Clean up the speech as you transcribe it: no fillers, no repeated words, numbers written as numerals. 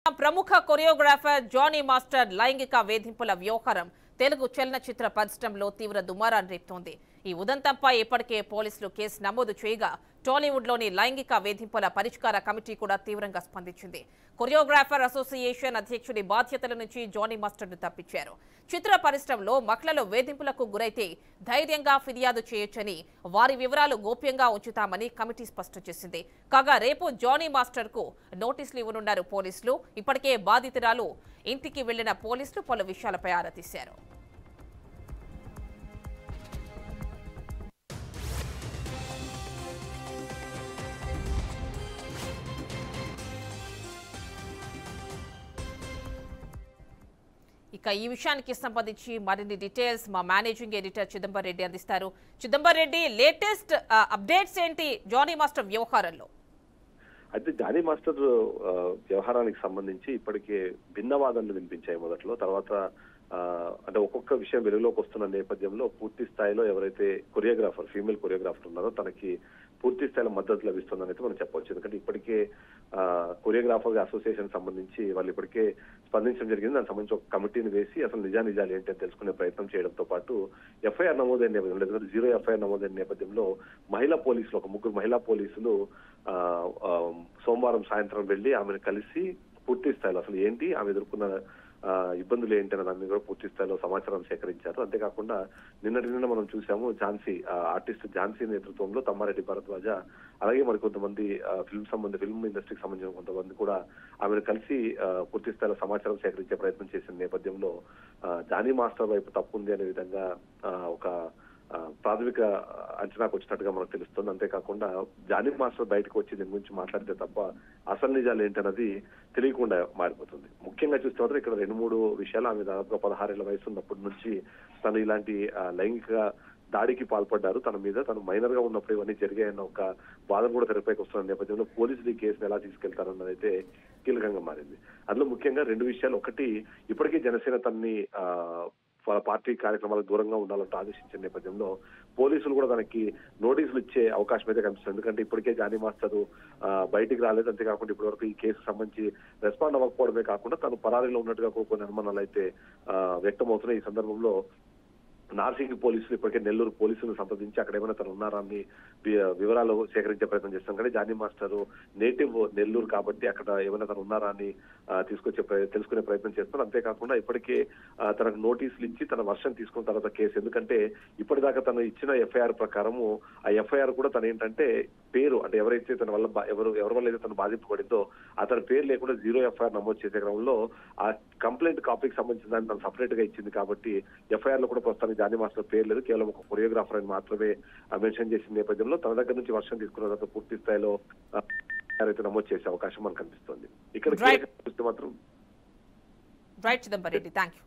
ప్రముఖ choreographer Johnny master లైంగిక వేధింపుల వ్యవహారం తెలుగు చలనచిత్ర పరిశ్రమలో తీవ్ర దుమారాన్ని రేపుతోంది. ఈ ఉదంతంపై ఇప్పటికే పోలీసులు కేసు నమోదు చేయగా టాలీవుడ్లోని లైంగిక వేధింపుల పరిష్కార కమిటీ కూడా తీవ్రంగా స్పందించింది. కొరియోగ్రాఫర్ అసోసియేషన్ అధ్యక్షుడి బాధ్యతల నుంచి జానీ మాస్టర్ను తప్పించారు. చిత్ర పరిశ్రమలో మహిళలు వేధింపులకు గురైతే ధైర్యంగా ఫిర్యాదు చేయొచ్చని, వారి వివరాలు గోప్యంగా ఉంచుతామని కమిటీ స్పష్టం చేసింది. కాగా రేపు జానీ మాస్టర్కు నోటీసులు ఇవ్వనున్నారు పోలీసులు. ఇప్పటికే బాధితురాలు ఇంటికి వెళ్లిన పోలీసులు పలు విషయాలపై ఆరా తీశారు. ఇక ఈ విషయానికి సంబంధించి మరిన్ని డీటెయిల్స్ మా మేనేజింగ్ ఎడిటర్ చిదంబర్ రెడ్డి అందిస్తారు. చిదంబర్ రెడ్డి, లేటెస్ట్ అప్డేట్స్ ఏంటి జానీ మాస్టర్ వ్యవహారంలో? అయితే జానీ మాస్టర్ వ్యవహారానికి సంబంధించి ఇప్పటికే భిన్న వాదనలు వినిపించాయి మొదట్లో. తర్వాత అంటే ఒక్కొక్క విషయం వెలుగులోకి వస్తున్న నేపథ్యంలో పూర్తి స్థాయిలో ఎవరైతే కొరియోగ్రాఫర్, ఫీమేల్ కొరియోగ్రాఫర్ ఉన్నారో తనకి పూర్తి స్థాయిలో మద్దతు లభిస్తుందని అయితే మనం చెప్పవచ్చు. ఎందుకంటే ఇప్పటికే కొరియోగ్రాఫర్ అసోసియేషన్ సంబంధించి వాళ్ళు ఇప్పటికే స్పందించడం జరిగింది. దానికి సంబంధించి ఒక కమిటీని వేసి అసలు నిజాలు ఏంటి అని తెలుసుకునే ప్రయత్నం చేయడంతో పాటు ఎఫ్ఐఆర్ నమోదైన నేపథ్యంలో, ఎందుకంటే 0 ఎఫ్ఐఆర్ నమోదైన నేపథ్యంలో మహిళా పోలీసులు, ఒక 3 మహిళా పోలీసులు సోమవారం సాయంత్రం వెళ్లి ఆమెను కలిసి పూర్తి స్థాయిలో అసలు ఏంటి, ఆమె ఎదుర్కొన్న ఇబ్బందులు ఏంటి అనే దాని మీద కూడా పూర్తి స్థాయిలో సమాచారం సేకరించారు. అంతేకాకుండా నిన్న మనం చూసాము ఝాన్సీ, ఆర్టిస్ట్ ఝాన్సీ నేతృత్వంలో తమ్మారెడ్డి భరద్వాజ, అలాగే మరికొంతమంది ఫిల్మ్ ఇండస్ట్రీకి సంబంధించిన కొంతమంది కూడా ఆమెను కలిసి పూర్తి స్థాయిలో సమాచారం సేకరించే ప్రయత్నం చేసిన నేపథ్యంలో జానీ మాస్టర్ వైపు తప్పు ఉంది అనే విధంగా ఒక ప్రాథమిక అంచనాకు వచ్చినట్టుగా మనకు తెలుస్తుంది. అంతేకాకుండా జానీ మాస్టర్ బయటకు వచ్చి దీని గురించి మాట్లాడితే తప్ప అసలు నిజాలు ఏంటన్నది తెలియకుండా మారిపోతుంది. ముఖ్యంగా చూస్తే మాత్రం ఇక్కడ 2-3 విషయాలు. ఆమె దాదాపుగా 16 ఏళ్ల వయసు ఉన్నప్పటి నుంచి తను ఇలాంటి లైంగిక దాడికి పాల్పడ్డారు, తన మీద తను మైనర్ గా ఉన్నప్పుడు ఇవన్నీ జరిగాయన్న ఒక వాదన కూడా తెరపైకి వస్తున్న నేపథ్యంలో పోలీసులు ఈ కేసును ఎలా తీసుకెళ్తారన్నది అయితే కీలకంగా మారింది. అందులో ముఖ్యంగా 2 విషయాలు. ఒకటి, ఇప్పటికీ జనసేన తనని వాళ్ళ పార్టీ కార్యక్రమాలకు దూరంగా ఉండాలంటూ ఆదేశించిన నేపథ్యంలో పోలీసులు కూడా తనకి నోటీసులు ఇచ్చే అవకాశం అయితే కనిపిస్తుంది. ఎందుకంటే ఇప్పటికే జానీ మాస్టర్ బయటికి రాలేదు. అంతేకాకుండా ఇప్పటి వరకు ఈ కేసుకు సంబంధించి రెస్పాండ్ అవ్వకపోవడమే కాకుండా తను పరారీలో ఉన్నట్టుగా కొన్ని అనుమానాలు అయితే వ్యక్తమవుతున్నాయి. ఈ సందర్భంలో నార్సింగ్ పోలీసులు ఇప్పటికే నెల్లూరు పోలీసులను సంప్రదించి అక్కడ ఏమైనా తను ఉన్నారా అని వివరాలు సేకరించే ప్రయత్నం చేస్తాం. కానీ జానీ మాస్టర్ నేటివ్ నెల్లూరు కాబట్టి అక్కడ ఏమైనా తను ఉన్నారా అని తెలుసుకునే ప్రయత్నం చేస్తున్నారు. అంతేకాకుండా ఇప్పటికే తనకు నోటీసులు ఇచ్చి తన వర్షం తీసుకున్న తర్వాత కేసు, ఎందుకంటే ఇప్పటిదాకా తను ఇచ్చిన ఎఫ్ఐఆర్ ప్రకారము ఆ ఎఫ్ఐఆర్ కూడా తను ఏంటంటే పేరు, అంటే ఎవరైతే తన వల్ల ఎవరి వల్ల అయితే తను బాధింపబడిందో అతని పేరు లేకుండా 0 ఎఫ్ఐఆర్ నమోదు చేసే క్రమంలో ఆ కంప్లైంట్ కాపీకి సంబంధించిన దాన్ని తను సపరేట్ గా ఇచ్చింది. కాబట్టి ఎఫ్ఐఆర్ లో కూడా ప్రస్తుతానికి జానీ మాస్టర్ పేరు లేదు, కేవలం ఒక కొరియోగ్రాఫర్ అని మాత్రమే మెన్షన్ చేసిన నేపథ్యంలో తన దగ్గర నుంచి వర్షం తీసుకున్న తర్వాత పూర్తి స్థాయిలో అయితే నమోదు చేసే అవకాశం మనకు కనిపిస్తుంది. ఇక్కడ చూస్తే మాత్రం right Chidambar Reddy, thank you.